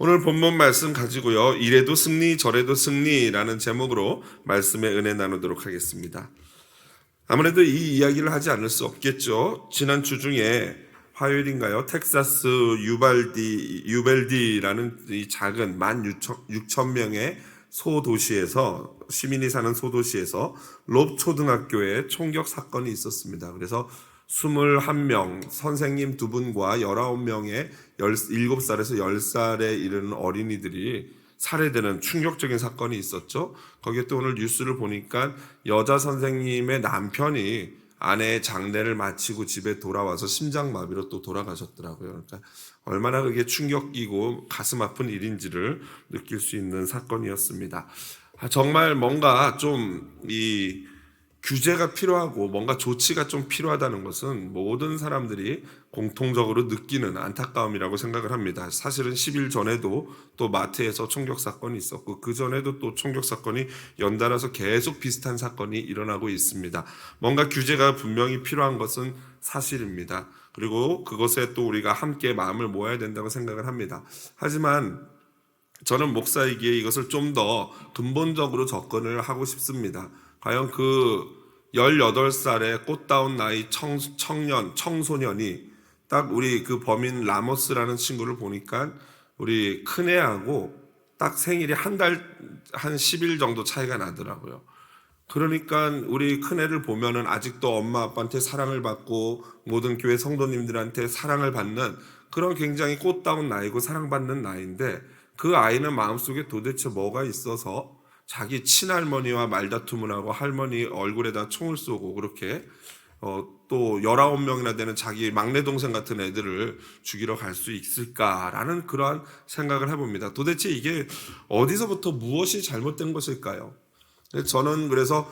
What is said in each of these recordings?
오늘 본문 말씀 가지고요. 이래도 승리 저래도 승리라는 제목으로 말씀의 은혜 나누도록 하겠습니다. 아무래도 이 이야기를 하지 않을 수 없겠죠. 지난 주 중에 화요일인가요? 텍사스 유벨디라는 이 작은 16,000명의 소도시에서 시민이 사는 소도시에서 롭 초등학교에 총격 사건이 있었습니다. 그래서 21명, 선생님 2분과 19명의 7살에서 10살에 이르는 어린이들이 살해되는 충격적인 사건이 있었죠. 거기에 또 오늘 뉴스를 보니까 여자 선생님의 남편이 아내의 장례를 마치고 집에 돌아와서 심장마비로 또 돌아가셨더라고요. 그러니까 얼마나 그게 충격이고 가슴 아픈 일인지를 느낄 수 있는 사건이었습니다. 정말 뭔가 좀 규제가 필요하고 뭔가 조치가 좀 필요하다는 것은 모든 사람들이 공통적으로 느끼는 안타까움이라고 생각을 합니다. 사실은 10일 전에도 또 마트에서 총격 사건이 있었고 그 전에도 또 총격 사건이 연달아서 계속 비슷한 사건이 일어나고 있습니다. 뭔가 규제가 분명히 필요한 것은 사실입니다. 그리고 그것에 또 우리가 함께 마음을 모아야 된다고 생각을 합니다. 하지만 저는 목사이기에 이것을 좀 더 근본적으로 접근을 하고 싶습니다. 과연 그 18살의 꽃다운 나이 청소년이 딱 우리 그 범인 라모스라는 친구를 보니까 우리 큰애하고 딱 생일이 한 10일 정도 차이가 나더라고요. 그러니까 우리 큰애를 보면은 아직도 엄마 아빠한테 사랑을 받고 모든 교회 성도님들한테 사랑을 받는 그런 굉장히 꽃다운 나이고 사랑받는 나이인데 그 아이는 마음속에 도대체 뭐가 있어서 자기 친할머니와 말다툼을 하고 할머니 얼굴에다 총을 쏘고 그렇게 또 19명이나 되는 자기 막내 동생 같은 애들을 죽이러 갈 수 있을까라는 그러한 생각을 해봅니다. 도대체 이게 어디서부터 무엇이 잘못된 것일까요? 저는 그래서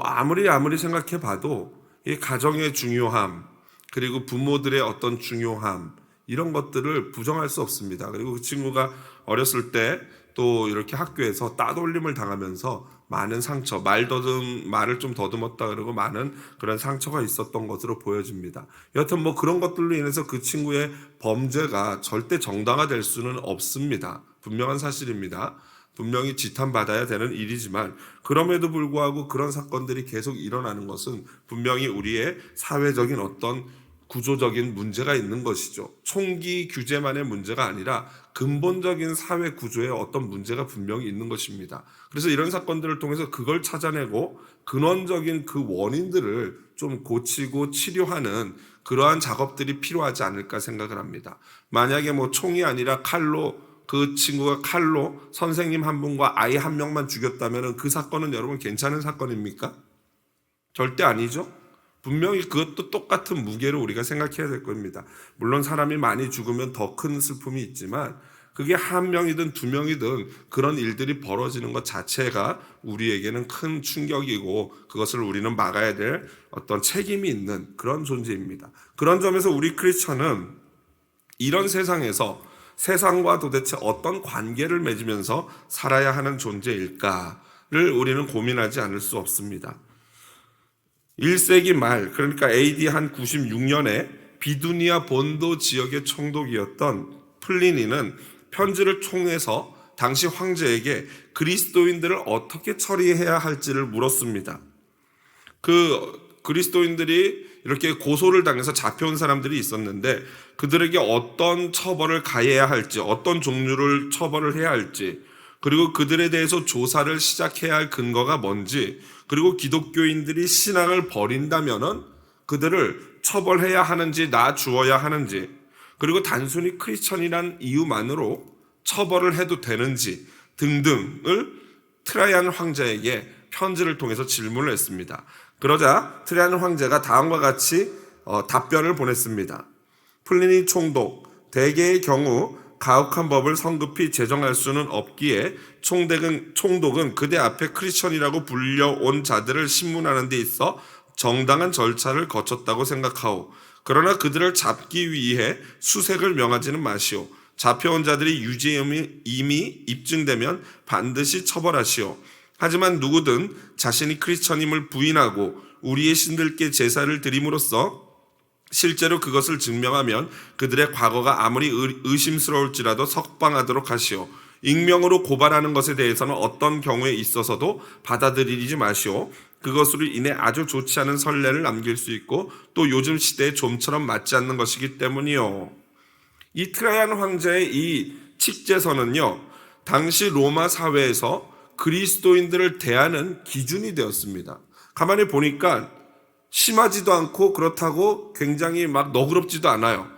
아무리 생각해 봐도 이 가정의 중요함 그리고 부모들의 어떤 중요함 이런 것들을 부정할 수 없습니다. 그리고 그 친구가 어렸을 때 또 이렇게 학교에서 따돌림을 당하면서 많은 상처, 말을 좀 더듬었다 그러고 많은 그런 상처가 있었던 것으로 보여집니다. 여하튼 그런 것들로 인해서 그 친구의 범죄가 절대 정당화될 수는 없습니다. 분명한 사실입니다. 분명히 지탄받아야 되는 일이지만 그럼에도 불구하고 그런 사건들이 계속 일어나는 것은 분명히 우리의 사회적인 어떤 구조적인 문제가 있는 것이죠. 총기 규제만의 문제가 아니라 근본적인 사회 구조에 어떤 문제가 분명히 있는 것입니다. 그래서 이런 사건들을 통해서 그걸 찾아내고 근원적인 그 원인들을 좀 고치고 치료하는 그러한 작업들이 필요하지 않을까 생각을 합니다. 만약에 총이 아니라 그 친구가 칼로 선생님 한 분과 아이 한 명만 죽였다면 그 사건은 여러분 괜찮은 사건입니까? 절대 아니죠. 분명히 그것도 똑같은 무게로 우리가 생각해야 될 겁니다. 물론 사람이 많이 죽으면 더 큰 슬픔이 있지만 그게 한 명이든 2명이든 그런 일들이 벌어지는 것 자체가 우리에게는 큰 충격이고 그것을 우리는 막아야 될 어떤 책임이 있는 그런 존재입니다. 그런 점에서 우리 크리스천은 이런 세상에서 세상과 도대체 어떤 관계를 맺으면서 살아야 하는 존재일까를 우리는 고민하지 않을 수 없습니다. 1세기 말, 그러니까 AD 한 96년에 비두니아 본도 지역의 총독이었던 플리니는 편지를 통해서 당시 황제에게 그리스도인들을 어떻게 처리해야 할지를 물었습니다. 그 그리스도인들이 이렇게 고소를 당해서 잡혀온 사람들이 있었는데 그들에게 어떤 처벌을 가해야 할지, 어떤 종류를 처벌을 해야 할지, 그리고 그들에 대해서 조사를 시작해야 할 근거가 뭔지, 그리고 기독교인들이 신앙을 버린다면은 그들을 처벌해야 하는지 놔주어야 하는지, 그리고 단순히 크리스천이란 이유만으로 처벌을 해도 되는지 등등을 트라이안 왕자에게 편지를 통해서 질문을 했습니다. 그러자 트라이안 왕자가 다음과 같이 답변을 보냈습니다. 플리니 총독, 대개의 경우 가혹한 법을 성급히 제정할 수는 없기에 총독은 그대 앞에 크리스천이라고 불려온 자들을 신문하는 데 있어 정당한 절차를 거쳤다고 생각하오. 그러나 그들을 잡기 위해 수색을 명하지는 마시오. 잡혀온 자들이 유죄임이 이미 입증되면 반드시 처벌하시오. 하지만 누구든 자신이 크리스천임을 부인하고 우리의 신들께 제사를 드림으로써 실제로 그것을 증명하면 그들의 과거가 아무리 의심스러울지라도 석방하도록 하시오. 익명으로 고발하는 것에 대해서는 어떤 경우에 있어서도 받아들이지 마시오. 그것으로 인해 아주 좋지 않은 선례를 남길 수 있고 또 요즘 시대에 좀처럼 맞지 않는 것이기 때문이요. 이 트라이안 황제의 이 칙제서는요, 당시 로마 사회에서 그리스도인들을 대하는 기준이 되었습니다. 가만히 보니까 심하지도 않고 그렇다고 굉장히 막 너그럽지도 않아요.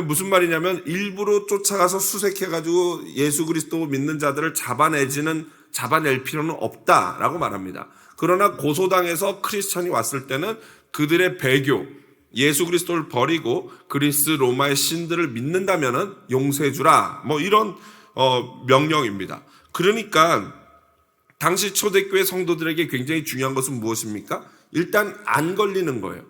무슨 말이냐면 일부러 쫓아가서 수색해가지고 예수 그리스도 믿는 자들을 잡아낼 필요는 없다라고 말합니다. 그러나 고소당해서 크리스천이 왔을 때는 그들의 배교, 예수 그리스도를 버리고 그리스 로마의 신들을 믿는다면은 용서해주라. 뭐 이런 명령입니다. 그러니까 당시 초대교회 성도들에게 굉장히 중요한 것은 무엇입니까? 일단 안 걸리는 거예요.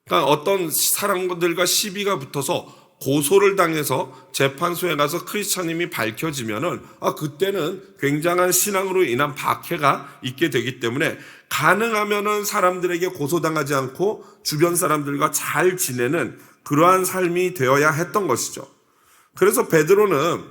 그러니까 어떤 사람들과 시비가 붙어서 고소를 당해서 재판소에 가서 크리스천임이 밝혀지면은 그때는 굉장한 신앙으로 인한 박해가 있게 되기 때문에 가능하면은 사람들에게 고소당하지 않고 주변 사람들과 잘 지내는 그러한 삶이 되어야 했던 것이죠. 그래서 베드로는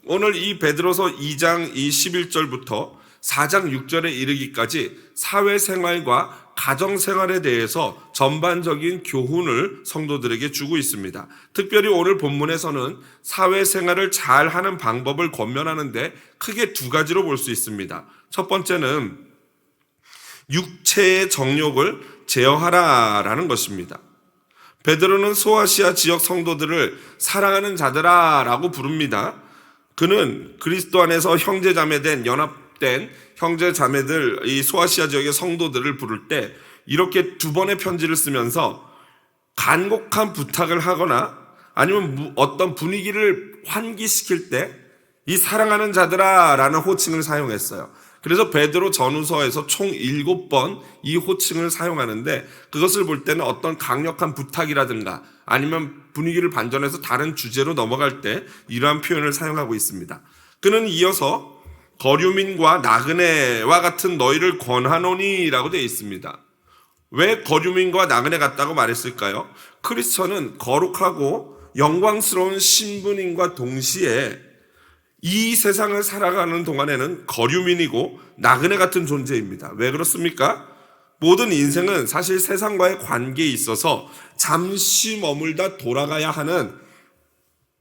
오늘 이 베드로서 2장 11절부터 4장 6절에 이르기까지 사회생활과 가정생활에 대해서 전반적인 교훈을 성도들에게 주고 있습니다. 특별히 오늘 본문에서는 사회생활을 잘하는 방법을 권면하는데 크게 두 가지로 볼 수 있습니다. 첫 번째는 육체의 정욕을 제어하라라는 것입니다. 베드로는 소아시아 지역 성도들을 사랑하는 자들아라고 부릅니다. 그는 그리스도 안에서 형제자매된 연합된 형제자매들, 이 소아시아 지역의 성도들을 부를 때 이렇게 두 번의 편지를 쓰면서 간곡한 부탁을 하거나 아니면 어떤 분위기를 환기시킬 때 이 사랑하는 자들아 라는 호칭을 사용했어요. 그래서 베드로 전후서에서 총 7번 이 호칭을 사용하는데 그것을 볼 때는 어떤 강력한 부탁이라든가 아니면 분위기를 반전해서 다른 주제로 넘어갈 때 이러한 표현을 사용하고 있습니다. 그는 이어서 거류민과 나그네와 같은 너희를 권하노니 라고 되어 있습니다. 왜 거류민과 나그네 같다고 말했을까요? 크리스천은 거룩하고 영광스러운 신분인과 동시에 이 세상을 살아가는 동안에는 거류민이고 나그네 같은 존재입니다. 왜 그렇습니까? 모든 인생은 사실 세상과의 관계에 있어서 잠시 머물다 돌아가야 하는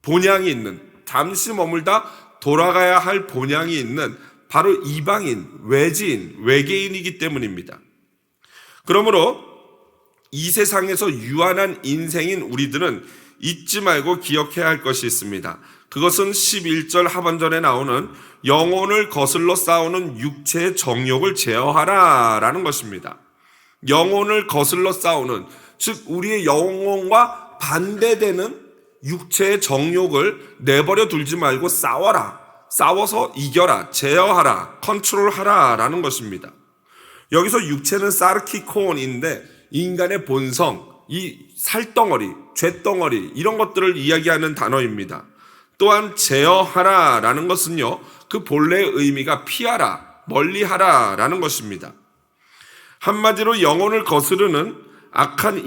본향이 있는, 잠시 머물다 돌아가야 할 본향이 있는 바로 이방인, 외지인, 외계인이기 때문입니다. 그러므로 이 세상에서 유한한 인생인 우리들은 잊지 말고 기억해야 할 것이 있습니다. 그것은 11절 하반절에 나오는 영혼을 거슬러 싸우는 육체의 정욕을 제어하라 라는 것입니다. 영혼을 거슬러 싸우는, 즉 우리의 영혼과 반대되는 육체의 정욕을 내버려 둘지 말고 싸워라. 싸워서 이겨라. 제어하라. 컨트롤하라 라는 것입니다. 여기서 육체는 사르키콘인데 인간의 본성, 이 살덩어리, 쇳덩어리 이런 것들을 이야기하는 단어입니다. 또한 제어하라 라는 것은요, 그 본래의 의미가 피하라, 멀리하라 라는 것입니다. 한마디로 영혼을 거스르는 악한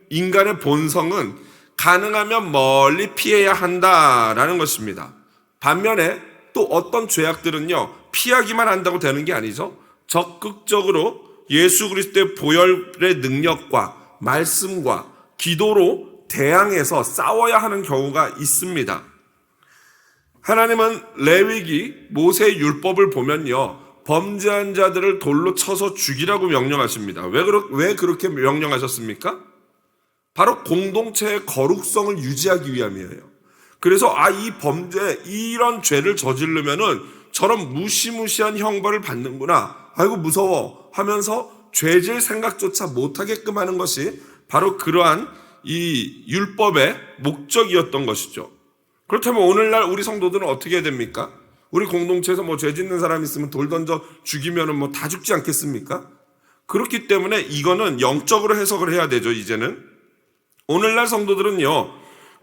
인간의 본성은 가능하면 멀리 피해야 한다라는 것입니다. 반면에 또 어떤 죄악들은요, 피하기만 한다고 되는 게 아니죠. 적극적으로 예수 그리스도의 보혈의 능력과 말씀과 기도로 대항해서 싸워야 하는 경우가 있습니다. 하나님은 레위기 모세의 율법을 보면요, 범죄한 자들을 돌로 쳐서 죽이라고 명령하십니다. 왜 그렇게 명령하셨습니까? 바로 공동체의 거룩성을 유지하기 위함이에요. 그래서 이 범죄, 이런 죄를 저지르면은 저런 무시무시한 형벌을 받는구나, 아이고 무서워 하면서 죄질 생각조차 못하게끔 하는 것이 바로 그러한 이 율법의 목적이었던 것이죠. 그렇다면 오늘날 우리 성도들은 어떻게 해야 됩니까? 우리 공동체에서 죄 짓는 사람 있으면 돌 던져 죽이면은 다 죽지 않겠습니까? 그렇기 때문에 이거는 영적으로 해석을 해야 되죠, 이제는. 오늘날 성도들은요,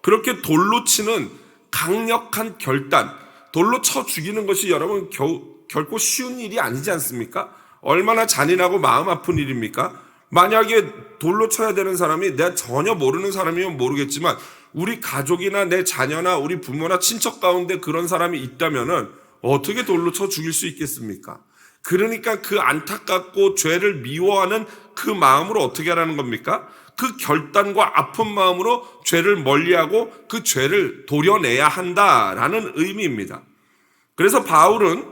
그렇게 돌로 치는 강력한 결단, 돌로 쳐 죽이는 것이 여러분 결코 쉬운 일이 아니지 않습니까? 얼마나 잔인하고 마음 아픈 일입니까? 만약에 돌로 쳐야 되는 사람이 내가 전혀 모르는 사람이면 모르겠지만 우리 가족이나 내 자녀나 우리 부모나 친척 가운데 그런 사람이 있다면은 어떻게 돌로 쳐 죽일 수 있겠습니까? 그러니까 그 안타깝고 죄를 미워하는 그 마음으로 어떻게 하라는 겁니까? 그 결단과 아픈 마음으로 죄를 멀리하고 그 죄를 도려내야 한다라는 의미입니다. 그래서 바울은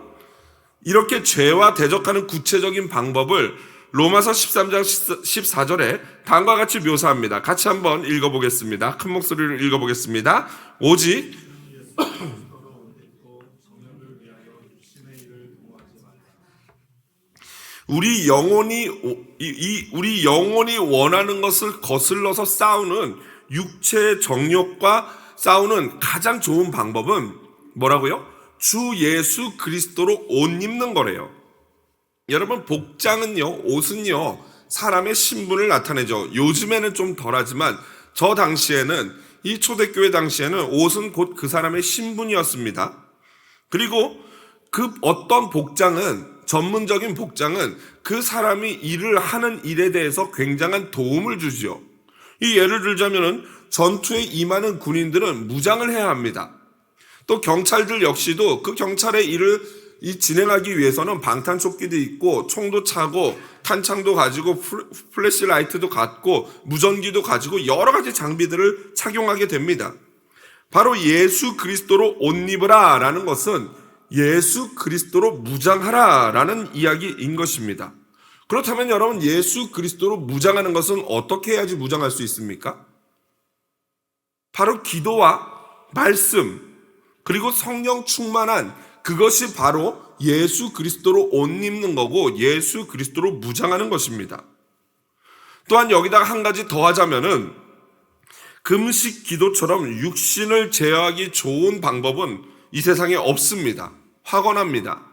이렇게 죄와 대적하는 구체적인 방법을 로마서 13장 14절에 다음과 같이 묘사합니다. 같이 한번 읽어보겠습니다. 큰 목소리로 읽어보겠습니다. 오직 우리 영혼이 원하는 것을 거슬러서 싸우는 육체의 정욕과 싸우는 가장 좋은 방법은 뭐라고요? 주 예수 그리스도로 옷 입는 거래요. 여러분, 복장은요, 옷은요, 사람의 신분을 나타내죠. 요즘에는 좀 덜하지만 저 당시에는, 이 초대교회 당시에는 옷은 곧 그 사람의 신분이었습니다. 그리고 그 어떤 복장은, 전문적인 복장은 그 사람이 일을 하는 일에 대해서 굉장한 도움을 주지요. 이 예를 들자면은 전투에 임하는 군인들은 무장을 해야 합니다. 또 경찰들 역시도 그 경찰의 일을 진행하기 위해서는 방탄조끼도 있고 총도 차고 탄창도 가지고 플래시라이트도 갖고 무전기도 가지고 여러 가지 장비들을 착용하게 됩니다. 바로 예수 그리스도로 옷 입으라 라는 것은 예수 그리스도로 무장하라 라는 이야기인 것입니다. 그렇다면 여러분, 예수 그리스도로 무장하는 것은 어떻게 해야지 무장할 수 있습니까? 바로 기도와 말씀, 그리고 성령 충만한 그것이 바로 예수 그리스도로 옷 입는 거고 예수 그리스도로 무장하는 것입니다. 또한 여기다가 한 가지 더 하자면은 금식 기도처럼 육신을 제어하기 좋은 방법은 이 세상에 없습니다. 확언합니다.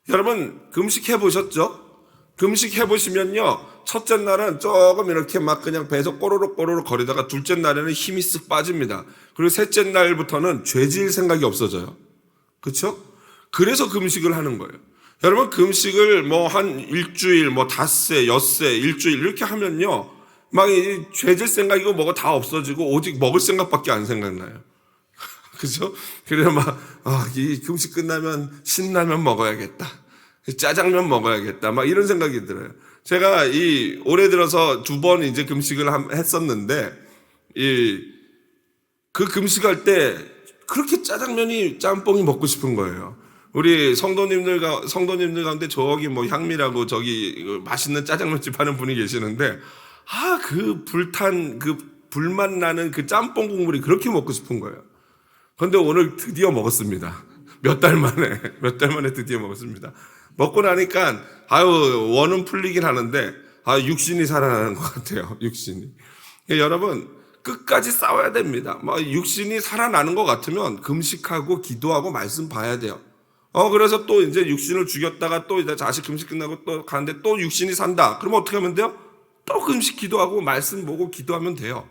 여러분, 금식 해보셨죠? 금식 해보시면요, 첫째 날은 조금 이렇게 막 그냥 배에서 꼬르륵 거리다가 둘째 날에는 힘이 쓱 빠집니다. 그리고 셋째 날부터는 죄질 생각이 없어져요. 그렇죠? 그래서 금식을 하는 거예요. 여러분, 금식을 뭐 한 일주일, 뭐 닷새, 엿새, 일주일 이렇게 하면요, 막 이 죄질 생각이고 뭐가 다 없어지고 오직 먹을 생각밖에 안 생각나요. 그죠? 그래서 이 금식 끝나면 신라면 먹어야겠다. 짜장면 먹어야겠다. 막 이런 생각이 들어요. 제가 올해 들어서 2번 이제 금식을 했었는데, 그 금식할 때 그렇게 짬뽕이 먹고 싶은 거예요. 우리 성도님들 가운데 저기 뭐 향미라고 저기 맛있는 짜장면집 하는 분이 계시는데, 그 불맛 나는 그 짬뽕 국물이 그렇게 먹고 싶은 거예요. 그런데 오늘 드디어 먹었습니다. 몇 달 만에 드디어 먹었습니다. 먹고 나니까, 원은 풀리긴 하는데, 육신이 살아나는 것 같아요. 육신이. 여러분, 끝까지 싸워야 됩니다. 육신이 살아나는 것 같으면 금식하고 기도하고 말씀 봐야 돼요. 그래서 또 이제 육신을 죽였다가 또 이제 다시 금식 끝나고 또 가는데 또 육신이 산다. 그러면 어떻게 하면 돼요? 또 금식 기도하고 말씀 보고 기도하면 돼요.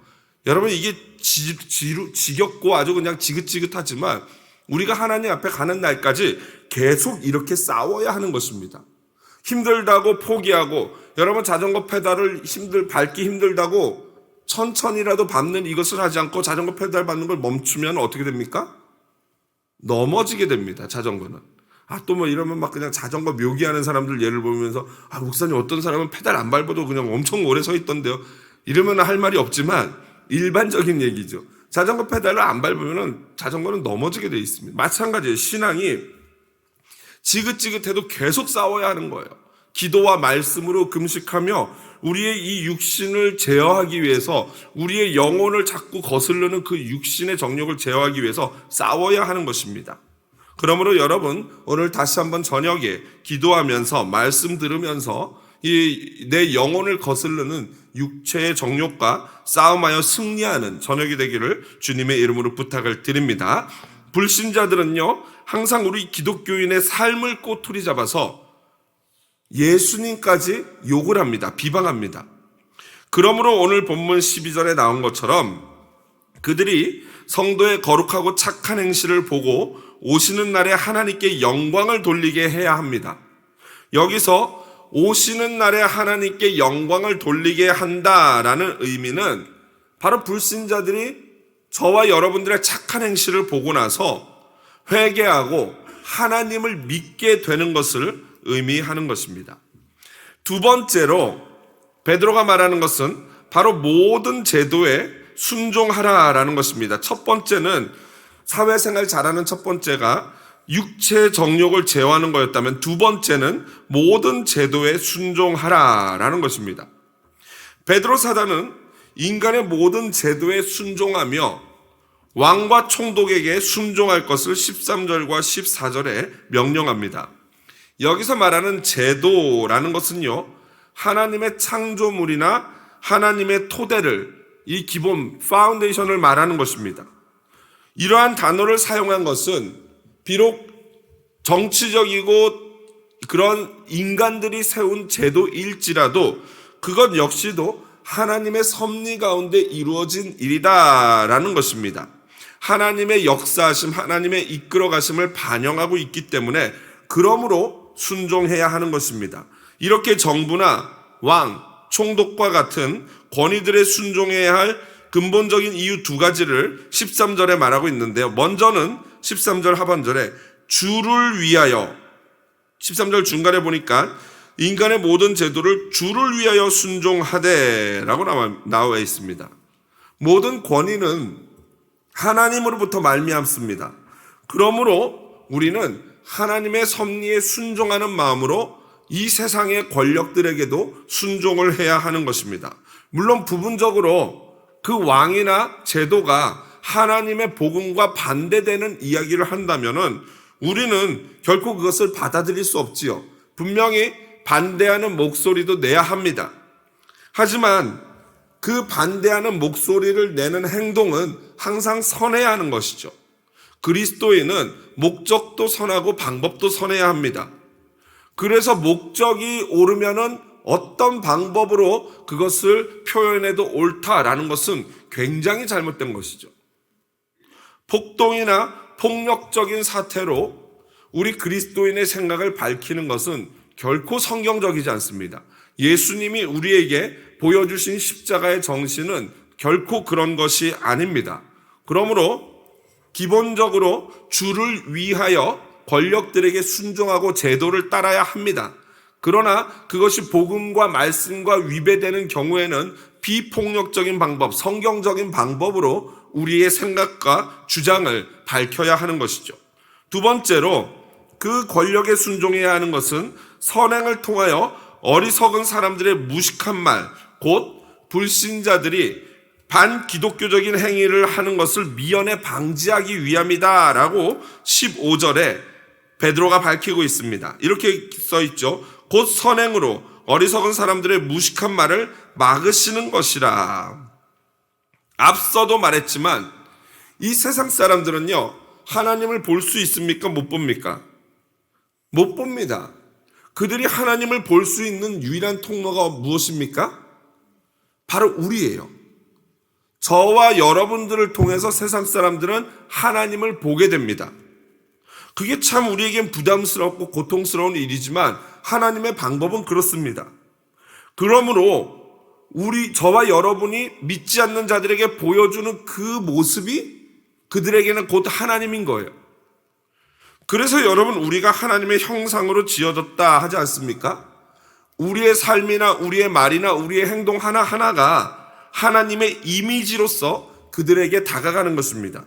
여러분, 이게 지겹고 아주 그냥 지긋지긋하지만 우리가 하나님 앞에 가는 날까지 계속 이렇게 싸워야 하는 것입니다. 힘들다고 포기하고, 여러분 자전거 페달을 밟기 힘들다고 천천히라도 밟는 이것을 하지 않고 자전거 페달 밟는 걸 멈추면 어떻게 됩니까? 넘어지게 됩니다. 자전거는. 또 뭐 이러면 막 그냥 자전거 묘기하는 사람들 예를 보면서, 목사님 어떤 사람은 페달 안 밟아도 그냥 엄청 오래 서 있던데요. 이러면 할 말이 없지만 일반적인 얘기죠. 자전거 페달을 안 밟으면 자전거는 넘어지게 돼 있습니다. 마찬가지예요. 신앙이 지긋지긋해도 계속 싸워야 하는 거예요. 기도와 말씀으로 금식하며 우리의 이 육신을 제어하기 위해서, 우리의 영혼을 자꾸 거스르는 그 육신의 정욕을 제어하기 위해서 싸워야 하는 것입니다. 그러므로 여러분, 오늘 다시 한번 저녁에 기도하면서 말씀 들으면서 내 영혼을 거스르는 육체의 정욕과 싸움하여 승리하는 저녁이 되기를 주님의 이름으로 부탁을 드립니다. 불신자들은요, 항상 우리 기독교인의 삶을 꼬투리 잡아서 예수님까지 욕을 합니다. 비방합니다. 그러므로 오늘 본문 12절에 나온 것처럼 그들이 성도의 거룩하고 착한 행실을 보고 오시는 날에 하나님께 영광을 돌리게 해야 합니다. 여기서 오시는 날에 하나님께 영광을 돌리게 한다라는 의미는 바로 불신자들이 저와 여러분들의 착한 행실을 보고 나서 회개하고 하나님을 믿게 되는 것을 의미하는 것입니다. 두 번째로 베드로가 말하는 것은 바로 모든 제도에 순종하라라는 것입니다. 첫 번째는 사회생활 잘하는 첫 번째가 육체 정욕을 제어하는 거였다면 두 번째는 모든 제도에 순종하라라는 것입니다. 베드로 사도는 인간의 모든 제도에 순종하며 왕과 총독에게 순종할 것을 13절과 14절에 명령합니다. 여기서 말하는 제도라는 것은요, 하나님의 창조물이나 하나님의 토대를, 이 기본 파운데이션을 말하는 것입니다. 이러한 단어를 사용한 것은 비록 정치적이고 그런 인간들이 세운 제도일지라도 그것 역시도 하나님의 섭리 가운데 이루어진 일이다라는 것입니다. 하나님의 역사하심, 하나님의 이끌어가심을 반영하고 있기 때문에 그러므로 순종해야 하는 것입니다. 이렇게 정부나 왕, 총독과 같은 권위들의 순종해야 할 근본적인 이유 두 가지를 13절에 말하고 있는데요. 먼저는 13절 하반절에 주를 위하여, 13절 중간에 보니까 인간의 모든 제도를 주를 위하여 순종하되 라고 나와 있습니다. 모든 권위는 하나님으로부터 말미암습니다. 그러므로 우리는 하나님의 섭리에 순종하는 마음으로 이 세상의 권력들에게도 순종을 해야 하는 것입니다. 물론 부분적으로 그 왕이나 제도가 하나님의 복음과 반대되는 이야기를 한다면은 우리는 결코 그것을 받아들일 수 없지요. 분명히 반대하는 목소리도 내야 합니다. 하지만 그 반대하는 목소리를 내는 행동은 항상 선해야 하는 것이죠. 그리스도인은 목적도 선하고 방법도 선해야 합니다. 그래서 목적이 옳으면은 어떤 방법으로 그것을 표현해도 옳다라는 것은 굉장히 잘못된 것이죠. 폭동이나 폭력적인 사태로 우리 그리스도인의 생각을 밝히는 것은 결코 성경적이지 않습니다. 예수님이 우리에게 보여주신 십자가의 정신은 결코 그런 것이 아닙니다. 그러므로 기본적으로 주를 위하여 권력들에게 순종하고 제도를 따라야 합니다. 그러나 그것이 복음과 말씀과 위배되는 경우에는 비폭력적인 방법, 성경적인 방법으로 우리의 생각과 주장을 밝혀야 하는 것이죠. 두 번째로 그 권력에 순종해야 하는 것은 선행을 통하여 어리석은 사람들의 무식한 말, 곧 불신자들이 반기독교적인 행위를 하는 것을 미연에 방지하기 위함이다라고 15절에 베드로가 밝히고 있습니다. 이렇게 써 있죠. 곧 선행으로 어리석은 사람들의 무식한 말을 막으시는 것이라. 앞서도 말했지만 이 세상 사람들은요, 하나님을 볼 수 있습니까? 못 봅니까? 못 봅니다. 그들이 하나님을 볼 수 있는 유일한 통로가 무엇입니까? 바로 우리예요. 저와 여러분들을 통해서 세상 사람들은 하나님을 보게 됩니다. 그게 참 우리에겐 부담스럽고 고통스러운 일이지만 하나님의 방법은 그렇습니다. 그러므로 저와 여러분이 믿지 않는 자들에게 보여주는 그 모습이 그들에게는 곧 하나님인 거예요. 그래서 여러분, 우리가 하나님의 형상으로 지어졌다 하지 않습니까? 우리의 삶이나 우리의 말이나 우리의 행동 하나하나가 하나님의 이미지로서 그들에게 다가가는 것입니다.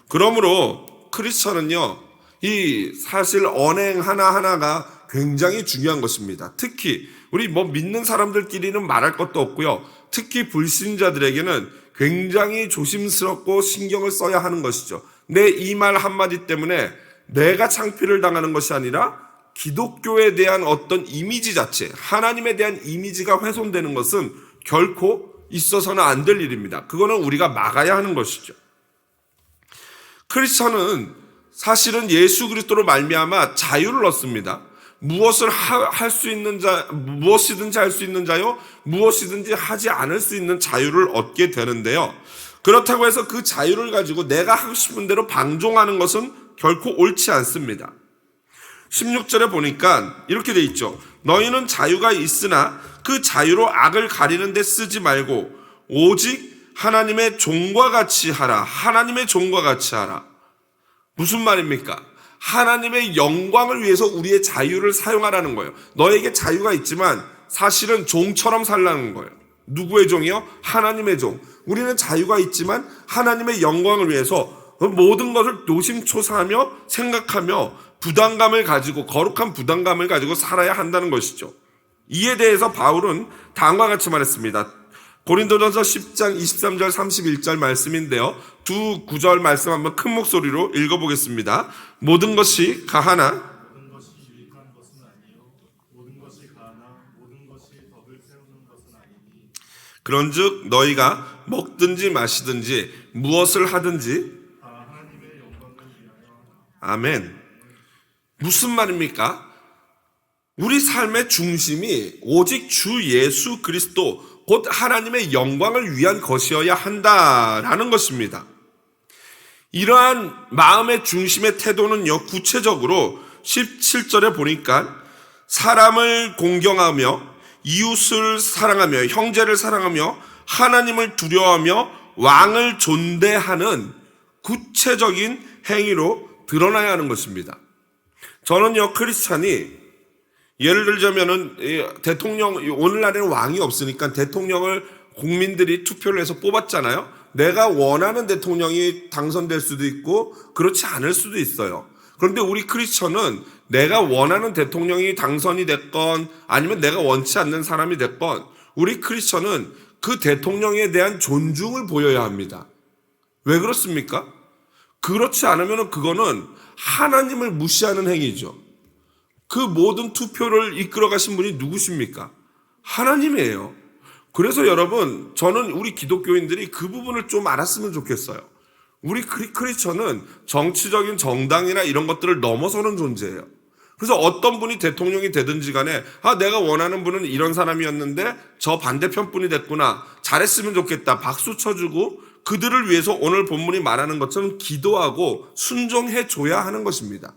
그러므로 크리스천은요, 이 사실 언행 하나하나가 굉장히 중요한 것입니다. 특히 우리 믿는 사람들끼리는 말할 것도 없고요. 특히 불신자들에게는 굉장히 조심스럽고 신경을 써야 하는 것이죠. 내 이 말 한마디 때문에 내가 창피를 당하는 것이 아니라 기독교에 대한 어떤 이미지 자체, 하나님에 대한 이미지가 훼손되는 것은 결코 있어서는 안 될 일입니다. 그거는 우리가 막아야 하는 것이죠. 크리스천은 사실은 예수 그리스도로 말미암아 자유를 얻습니다. 무엇을 할 수 있는 자, 무엇이든지 할 수 있는 자요, 무엇이든지 하지 않을 수 있는 자유를 얻게 되는데요. 그렇다고 해서 그 자유를 가지고 내가 하고 싶은 대로 방종하는 것은 결코 옳지 않습니다. 16절에 보니까 이렇게 돼 있죠. 너희는 자유가 있으나 그 자유로 악을 가리는 데 쓰지 말고 오직 하나님의 종과 같이 하라. 하나님의 종과 같이 하라. 무슨 말입니까? 하나님의 영광을 위해서 우리의 자유를 사용하라는 거예요. 너에게 자유가 있지만 사실은 종처럼 살라는 거예요. 누구의 종이요? 하나님의 종. 우리는 자유가 있지만 하나님의 영광을 위해서 모든 것을 노심초사하며 생각하며 부담감을 가지고, 거룩한 부담감을 가지고 살아야 한다는 것이죠. 이에 대해서 바울은 다음과 같이 말했습니다. 고린도전서 10장 23절 31절 말씀인데요. 두 구절 말씀 한번 큰 목소리로 읽어보겠습니다. 모든 것이 가하나 모든 것이 유익한 것은 아니요 모든 것이 가하나 모든 것이 덕을 세우는 것은 아니니 그런즉 너희가 먹든지 마시든지 무엇을 하든지 다 하나님의 영광을 위하여 아멘. 무슨 말입니까? 우리 삶의 중심이 오직 주 예수 그리스도 곧 하나님의 영광을 위한 것이어야 한다라는 것입니다. 이러한 마음의 중심의 태도는요, 구체적으로 17절에 보니까 사람을 공경하며 이웃을 사랑하며 형제를 사랑하며 하나님을 두려워하며 왕을 존대하는 구체적인 행위로 드러나야 하는 것입니다. 저는요, 크리스찬이 예를 들자면은 대통령, 오늘날에는 왕이 없으니까 대통령을 국민들이 투표를 해서 뽑았잖아요. 내가 원하는 대통령이 당선될 수도 있고 그렇지 않을 수도 있어요. 그런데 우리 크리스천은 내가 원하는 대통령이 당선이 됐건 아니면 내가 원치 않는 사람이 됐건 우리 크리스천은 그 대통령에 대한 존중을 보여야 합니다. 왜 그렇습니까? 그렇지 않으면 그거는 하나님을 무시하는 행위죠. 그 모든 투표를 이끌어 가신 분이 누구십니까? 하나님이에요. 그래서 여러분, 저는 우리 기독교인들이 그 부분을 좀 알았으면 좋겠어요. 우리 크리스천은 정치적인 정당이나 이런 것들을 넘어서는 존재예요. 그래서 어떤 분이 대통령이 되든지 간에 내가 원하는 분은 이런 사람이었는데 저 반대편 분이 됐구나. 잘했으면 좋겠다. 박수 쳐주고 그들을 위해서 오늘 본문이 말하는 것처럼 기도하고 순종해 줘야 하는 것입니다.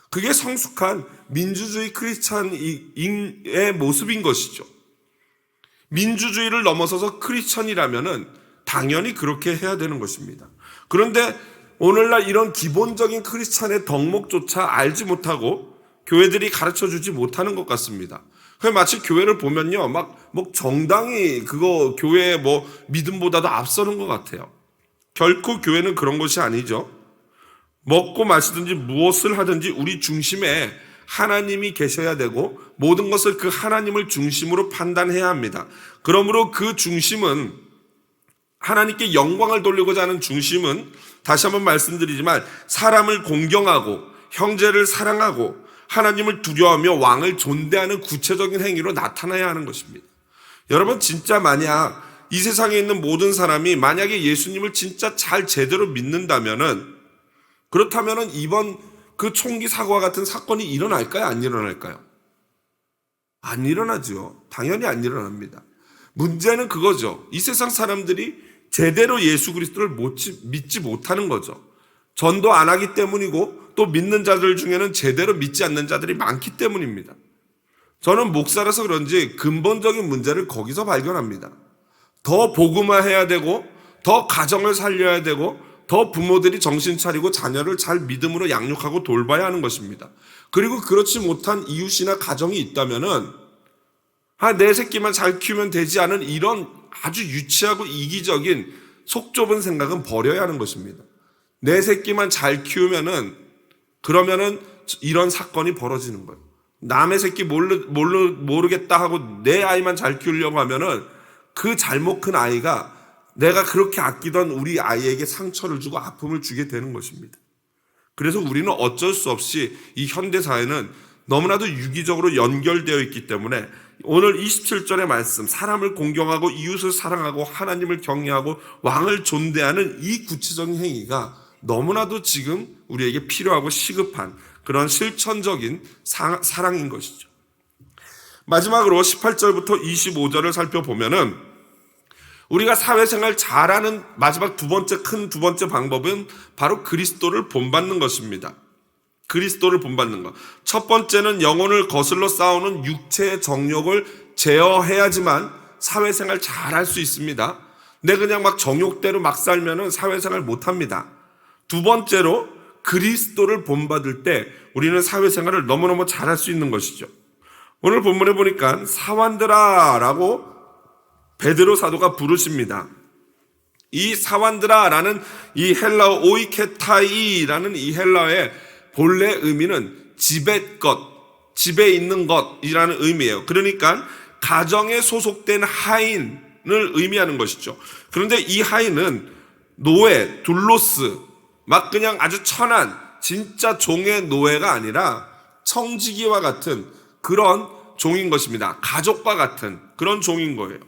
그게 성숙한 민주주의 크리스찬의 모습인 것이죠. 민주주의를 넘어서서 크리스찬이라면은 당연히 그렇게 해야 되는 것입니다. 그런데 오늘날 이런 기본적인 크리스찬의 덕목조차 알지 못하고 교회들이 가르쳐 주지 못하는 것 같습니다. 마치 교회를 보면요, 정당이 그거 교회의 믿음보다도 앞서는 것 같아요. 결코 교회는 그런 것이 아니죠. 먹고 마시든지 무엇을 하든지 우리 중심에 하나님이 계셔야 되고 모든 것을 그 하나님을 중심으로 판단해야 합니다. 그러므로 그 중심은 하나님께 영광을 돌리고자 하는 중심은 다시 한번 말씀드리지만 사람을 공경하고 형제를 사랑하고 하나님을 두려워하며 왕을 존대하는 구체적인 행위로 나타나야 하는 것입니다. 여러분, 진짜 만약 이 세상에 있는 모든 사람이 만약에 예수님을 진짜 잘 제대로 믿는다면은 그렇다면은 이번 그 총기 사고와 같은 사건이 일어날까요? 안 일어날까요? 안 일어나죠. 당연히 안 일어납니다. 문제는 그거죠. 이 세상 사람들이 제대로 예수 그리스도를 믿지 못하는 거죠. 전도 안 하기 때문이고 또 믿는 자들 중에는 제대로 믿지 않는 자들이 많기 때문입니다. 저는 목사라서 그런지 근본적인 문제를 거기서 발견합니다. 더 복음화해야 되고 더 가정을 살려야 되고 더 부모들이 정신 차리고 자녀를 잘 믿음으로 양육하고 돌봐야 하는 것입니다. 그리고 그렇지 못한 이웃이나 가정이 있다면은 내 새끼만 잘 키우면 되지 않은 이런 아주 유치하고 이기적인 속 좁은 생각은 버려야 하는 것입니다. 내 새끼만 잘 키우면은 그러면은 이런 사건이 벌어지는 거예요. 남의 새끼 모르겠다 하고 내 아이만 잘 키우려고 하면은 그 잘못 큰 아이가 내가 그렇게 아끼던 우리 아이에게 상처를 주고 아픔을 주게 되는 것입니다. 그래서 우리는 어쩔 수 없이 이 현대사회는 너무나도 유기적으로 연결되어 있기 때문에 오늘 27절의 말씀, 사람을 공경하고 이웃을 사랑하고 하나님을 경외하고 왕을 존대하는 이 구체적인 행위가 너무나도 지금 우리에게 필요하고 시급한 그런 실천적인 사랑인 것이죠. 마지막으로 18절부터 25절을 살펴보면은 우리가 사회생활 잘하는 마지막 두 번째 방법은 바로 그리스도를 본받는 것입니다. 그리스도를 본받는 것. 첫 번째는 영혼을 거슬러 싸우는 육체의 정욕을 제어해야지만 사회생활 잘 할 수 있습니다. 내 그냥 막 정욕대로 막 살면은 사회생활 못 합니다. 두 번째로 그리스도를 본받을 때 우리는 사회생활을 너무너무 잘 할 수 있는 것이죠. 오늘 본문에 보니까 사완들아라고 베드로 사도가 부르십니다. 이 사완드라라는 이 헬라어 오이케타이라는 이 헬라어의 본래 의미는 집의 것, 집에 있는 것이라는 의미예요. 그러니까 가정에 소속된 하인을 의미하는 것이죠. 그런데 이 하인은 노예, 둘로스, 막 그냥 아주 천한 진짜 종의 노예가 아니라 청지기와 같은 그런 종인 것입니다. 가족과 같은 그런 종인 거예요.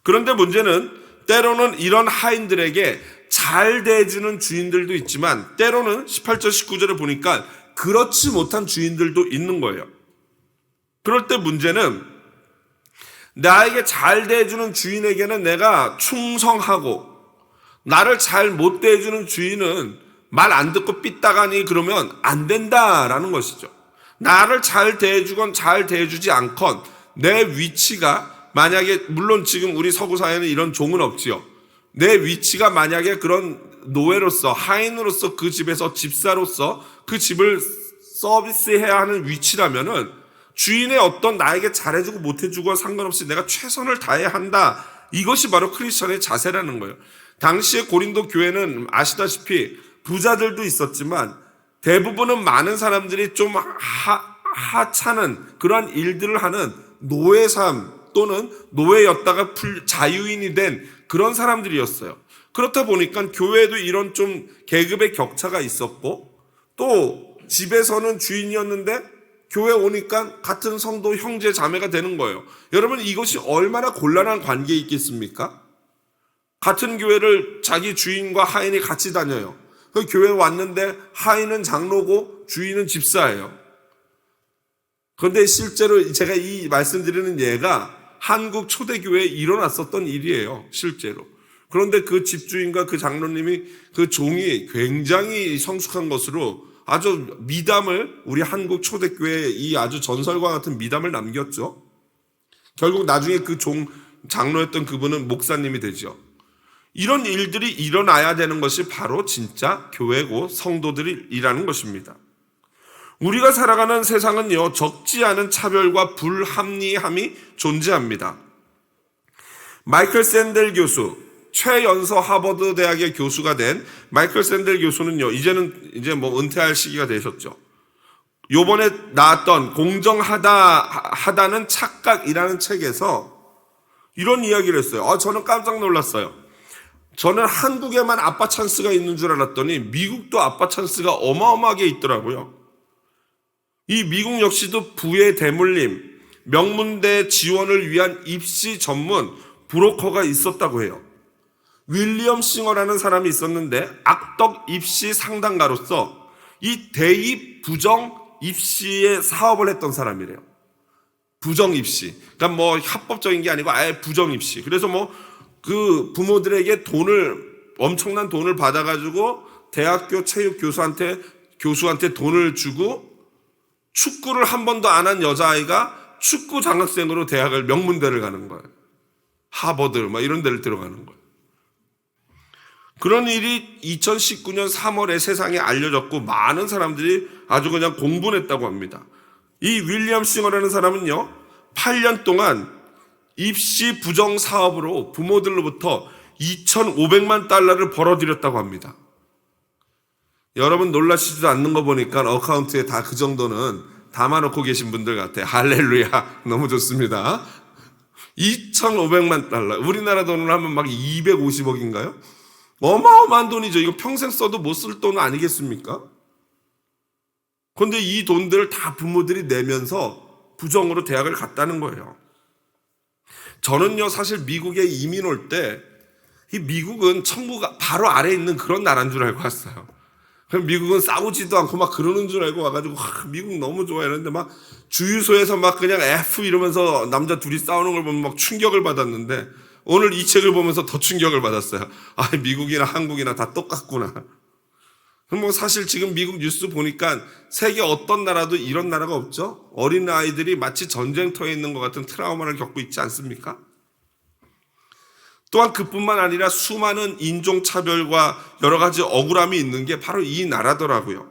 그런데 문제는 때로는 이런 하인들에게 잘 대해주는 주인들도 있지만 때로는 18절 19절에 보니까 그렇지 못한 주인들도 있는 거예요. 그럴 때 문제는 나에게 잘 대해주는 주인에게는 내가 충성하고 나를 잘 못 대해주는 주인은 말 안 듣고 삐딱하니 그러면 안 된다라는 것이죠. 나를 잘 대해주건 잘 대해주지 않건 내 위치가 만약에 물론 지금 우리 서구 사회는 이런 종은 없지요. 내 위치가 만약에 그런 노예로서 하인으로서 그 집에서 집사로서 그 집을 서비스해야 하는 위치라면은 주인의 어떤 나에게 잘해주고 못해주고 상관없이 내가 최선을 다해야 한다. 이것이 바로 크리스천의 자세라는 거예요. 당시에 고린도 교회는 아시다시피 부자들도 있었지만 대부분은 많은 사람들이 좀 하찮은 그러한 일들을 하는 노예 삶 또는 노예였다가 자유인이 된 그런 사람들이었어요. 그렇다 보니까 교회에도 이런 좀 계급의 격차가 있었고 또 집에서는 주인이었는데 교회 오니까 같은 성도 형제 자매가 되는 거예요. 여러분 이것이 얼마나 곤란한 관계에 있겠습니까? 같은 교회를 자기 주인과 하인이 같이 다녀요. 그 교회 왔는데 하인은 장로고 주인은 집사예요. 그런데 실제로 제가 이 말씀드리는 예가 한국 초대교회에 일어났었던 일이에요. 실제로. 그런데 그 집주인과 그 장로님이 그 종이 굉장히 성숙한 것으로 아주 미담을 우리 한국 초대교회에 이 아주 전설과 같은 미담을 남겼죠. 결국 나중에 그 장로였던 그분은 목사님이 되죠. 이런 일들이 일어나야 되는 것이 바로 진짜 교회고 성도들이라는 것입니다. 우리가 살아가는 세상은요, 적지 않은 차별과 불합리함이 존재합니다. 마이클 샌델 교수, 최연소 하버드 대학의 교수가 된 마이클 샌델 교수는요, 이제 뭐 은퇴할 시기가 되셨죠. 요번에 나왔던 공정하다는 착각이라는 책에서 이런 이야기를 했어요. 저는 깜짝 놀랐어요. 저는 한국에만 아빠 찬스가 있는 줄 알았더니 미국도 아빠 찬스가 어마어마하게 있더라고요. 이 미국 역시도 부의 대물림, 명문대 지원을 위한 입시 전문 브로커가 있었다고 해요. 윌리엄 싱어라는 사람이 있었는데 악덕 입시 상담가로서 이 대입 부정 입시의 사업을 했던 사람이래요. 부정 입시. 그러니까 뭐 합법적인 게 아니고 아예 부정 입시. 그래서 뭐 그 부모들에게 엄청난 돈을 받아가지고 대학교 체육 교수한테 돈을 주고 축구를 한 번도 안 한 여자아이가 축구 장학생으로 대학을 명문대를 가는 거예요. 하버드 막 이런 데를 들어가는 거예요. 그런 일이 2019년 3월에 세상에 알려졌고 많은 사람들이 아주 그냥 공분했다고 합니다. 이 윌리엄 싱어라는 사람은요, 8년 동안 입시 부정 사업으로 부모들로부터 2,500만 달러를 벌어들였다고 합니다. 여러분 놀라시지도 않는 거 보니까 어카운트에 다 그 정도는 담아놓고 계신 분들 같아요. 할렐루야. 너무 좋습니다. 2,500만 달러. 우리나라 돈으로 하면 막 250억인가요? 어마어마한 돈이죠. 이거 평생 써도 못 쓸 돈 아니겠습니까? 그런데 이 돈들을 다 부모들이 내면서 부정으로 대학을 갔다는 거예요. 저는요, 사실 미국에 이민 올 때, 이 미국은 천국 바로 아래에 있는 그런 나라인 줄 알고 왔어요. 그럼 미국은 싸우지도 않고 막 그러는 줄 알고 와가지고, 미국 너무 좋아해. 이랬는데 막 주유소에서 막 그냥 F 이러면서 남자 둘이 싸우는 걸 보면 막 충격을 받았는데, 오늘 이 책을 보면서 더 충격을 받았어요. 미국이나 한국이나 다 똑같구나. 뭐 사실 지금 미국 뉴스 보니까 세계 어떤 나라도 이런 나라가 없죠. 어린 아이들이 마치 전쟁터에 있는 것 같은 트라우마를 겪고 있지 않습니까? 또한 그뿐만 아니라 수많은 인종차별과 여러 가지 억울함이 있는 게 바로 이 나라더라고요.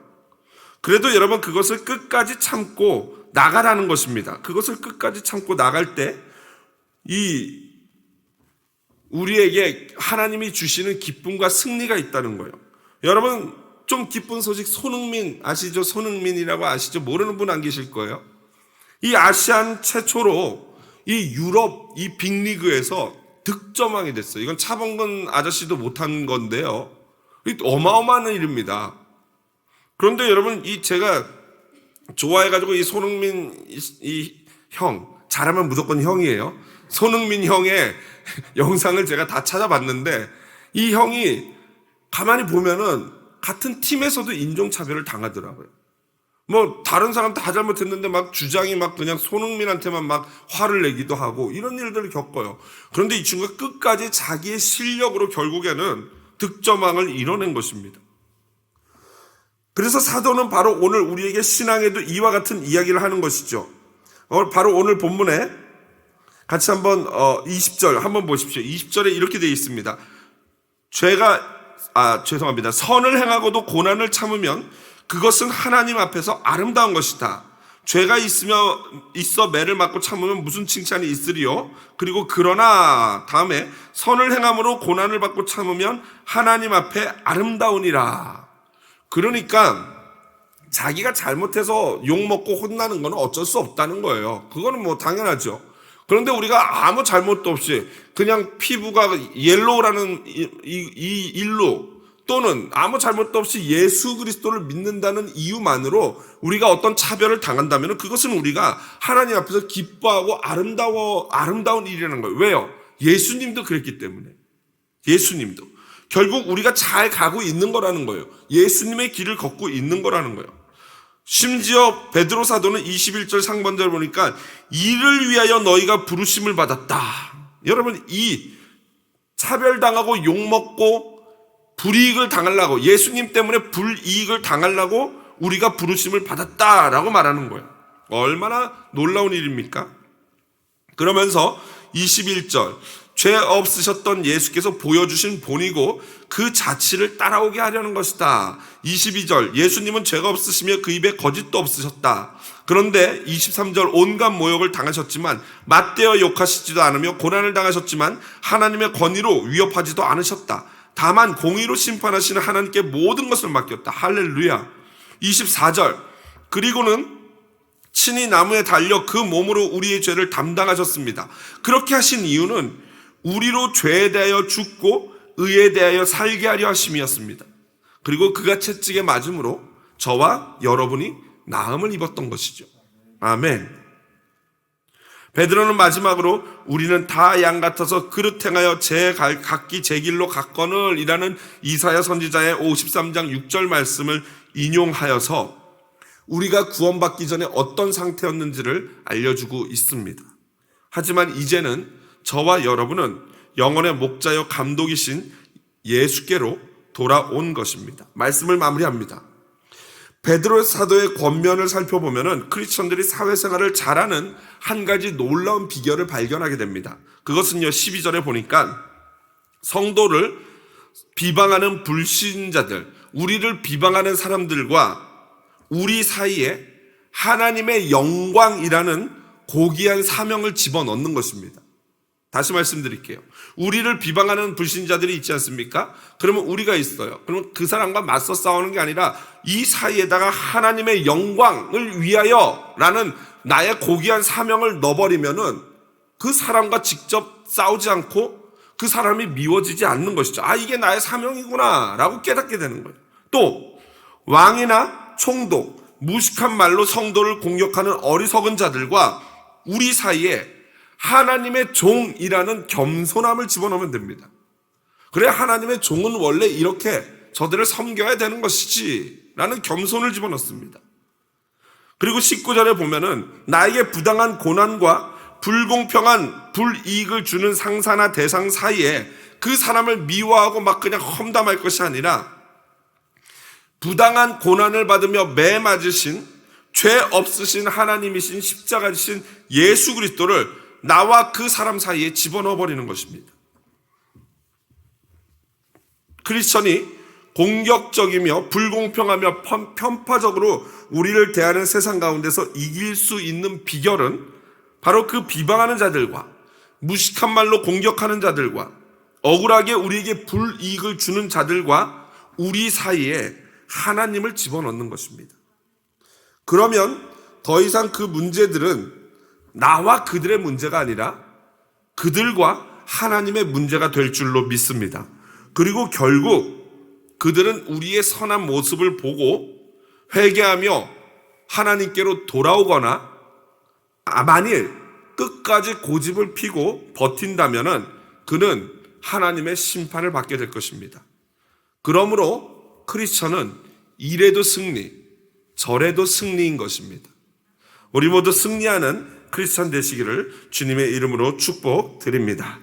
그래도 여러분 그것을 끝까지 참고 나가라는 것입니다. 그것을 끝까지 참고 나갈 때 우리에게 하나님이 주시는 기쁨과 승리가 있다는 거예요. 여러분 좀 기쁜 소식, 손흥민 아시죠? 손흥민이라고 아시죠? 모르는 분 안 계실 거예요. 이 아시안 최초로 이 유럽 이 빅리그에서 득점왕이 됐어요. 이건 차범근 아저씨도 못한 건데요. 어마어마한 일입니다. 그런데 여러분 제가 좋아해가지고 이 손흥민 이 형, 잘하면 무조건 형이에요. 손흥민 형의 영상을 제가 다 찾아봤는데 이 형이 가만히 보면은 같은 팀에서도 인종차별을 당하더라고요. 뭐 다른 사람 다 잘못했는데 막 주장이 막 그냥 손흥민한테만 막 화를 내기도 하고 이런 일들을 겪어요. 그런데 이 친구가 끝까지 자기의 실력으로 결국에는 득점왕을 이뤄낸 것입니다. 그래서 사도는 바로 오늘 우리에게 신앙에도 이와 같은 이야기를 하는 것이죠. 바로 오늘 본문에 같이 한번 20절 한번 보십시오. 20절에 이렇게 되어 있습니다. 선을 행하고도 고난을 참으면 그것은 하나님 앞에서 아름다운 것이다. 죄가 있어 매를 맞고 참으면 무슨 칭찬이 있으리요? 그리고 그러나 다음에 선을 행함으로 고난을 받고 참으면 하나님 앞에 아름다우니라. 그러니까 자기가 잘못해서 욕먹고 혼나는 건 어쩔 수 없다는 거예요. 그거는 뭐 당연하죠. 그런데 우리가 아무 잘못도 없이 그냥 피부가 옐로우라는 이 일로 또는 아무 잘못도 없이 예수 그리스도를 믿는다는 이유만으로 우리가 어떤 차별을 당한다면 그것은 우리가 하나님 앞에서 기뻐하고 아름다운 일이라는 거예요. 왜요? 예수님도 그랬기 때문에. 예수님도. 결국 우리가 잘 가고 있는 거라는 거예요. 예수님의 길을 걷고 있는 거라는 거예요. 심지어 베드로 사도는 21절 상반절 보니까 이를 위하여 너희가 부르심을 받았다. 여러분 이 차별당하고 욕먹고 불이익을 당하려고 예수님 때문에 불이익을 당하려고 우리가 부르심을 받았다라고 말하는 거예요. 얼마나 놀라운 일입니까? 그러면서 21절 죄 없으셨던 예수께서 보여주신 본이고 그 자취를 따라오게 하려는 것이다. 22절 예수님은 죄가 없으시며 그 입에 거짓도 없으셨다. 그런데 23절 온갖 모욕을 당하셨지만 맞대어 욕하시지도 않으며 고난을 당하셨지만 하나님의 권위로 위협하지도 않으셨다. 다만 공의로 심판하시는 하나님께 모든 것을 맡겼다. 할렐루야. 24절 그리고는 친히 나무에 달려 그 몸으로 우리의 죄를 담당하셨습니다. 그렇게 하신 이유는 우리로 죄에 대하여 죽고 의에 대하여 살게 하려 하심이었습니다. 그리고 그가 채찍에 맞음으로 저와 여러분이 나음을 입었던 것이죠. 아멘. 베드로는 마지막으로 우리는 다 양 같아서 그릇 행하여 각기 제 길로 갔거늘 이라는 이사야 선지자의 53장 6절 말씀을 인용하여서 우리가 구원받기 전에 어떤 상태였는지를 알려주고 있습니다. 하지만 이제는 저와 여러분은 영혼의 목자여 감독이신 예수께로 돌아온 것입니다. 말씀을 마무리합니다. 베드로 사도의 권면을 살펴보면 크리스천들이 사회생활을 잘하는 한 가지 놀라운 비결을 발견하게 됩니다. 그것은요 12절에 보니까 성도를 비방하는 불신자들, 우리를 비방하는 사람들과 우리 사이에 하나님의 영광이라는 고귀한 사명을 집어넣는 것입니다. 다시 말씀드릴게요. 우리를 비방하는 불신자들이 있지 않습니까? 그러면 우리가 있어요. 그러면 그 사람과 맞서 싸우는 게 아니라 이 사이에다가 하나님의 영광을 위하여 라는 나의 고귀한 사명을 넣어버리면은 그 사람과 직접 싸우지 않고 그 사람이 미워지지 않는 것이죠. 아, 이게 나의 사명이구나 라고 깨닫게 되는 거예요. 또 왕이나 총독, 무식한 말로 성도를 공격하는 어리석은 자들과 우리 사이에 하나님의 종이라는 겸손함을 집어넣으면 됩니다. 그래 하나님의 종은 원래 이렇게 저들을 섬겨야 되는 것이지 라는 겸손을 집어넣습니다. 그리고 19절에 보면은 나에게 부당한 고난과 불공평한 불이익을 주는 상사나 대상 사이에 그 사람을 미워하고 막 그냥 험담할 것이 아니라 부당한 고난을 받으며 매 맞으신 죄 없으신 하나님이신 십자가이신 예수 그리스도를 나와 그 사람 사이에 집어넣어 버리는 것입니다. 크리스천이 공격적이며 불공평하며 편파적으로 우리를 대하는 세상 가운데서 이길 수 있는 비결은 바로 그 비방하는 자들과 무식한 말로 공격하는 자들과 억울하게 우리에게 불이익을 주는 자들과 우리 사이에 하나님을 집어넣는 것입니다. 그러면 더 이상 그 문제들은 나와 그들의 문제가 아니라 그들과 하나님의 문제가 될 줄로 믿습니다. 그리고 결국 그들은 우리의 선한 모습을 보고 회개하며 하나님께로 돌아오거나 만일 끝까지 고집을 피고 버틴다면 그는 하나님의 심판을 받게 될 것입니다. 그러므로 크리스천은 이래도 승리, 저래도 승리인 것입니다. 우리 모두 승리하는 크리스천 되시기를 주님의 이름으로 축복드립니다.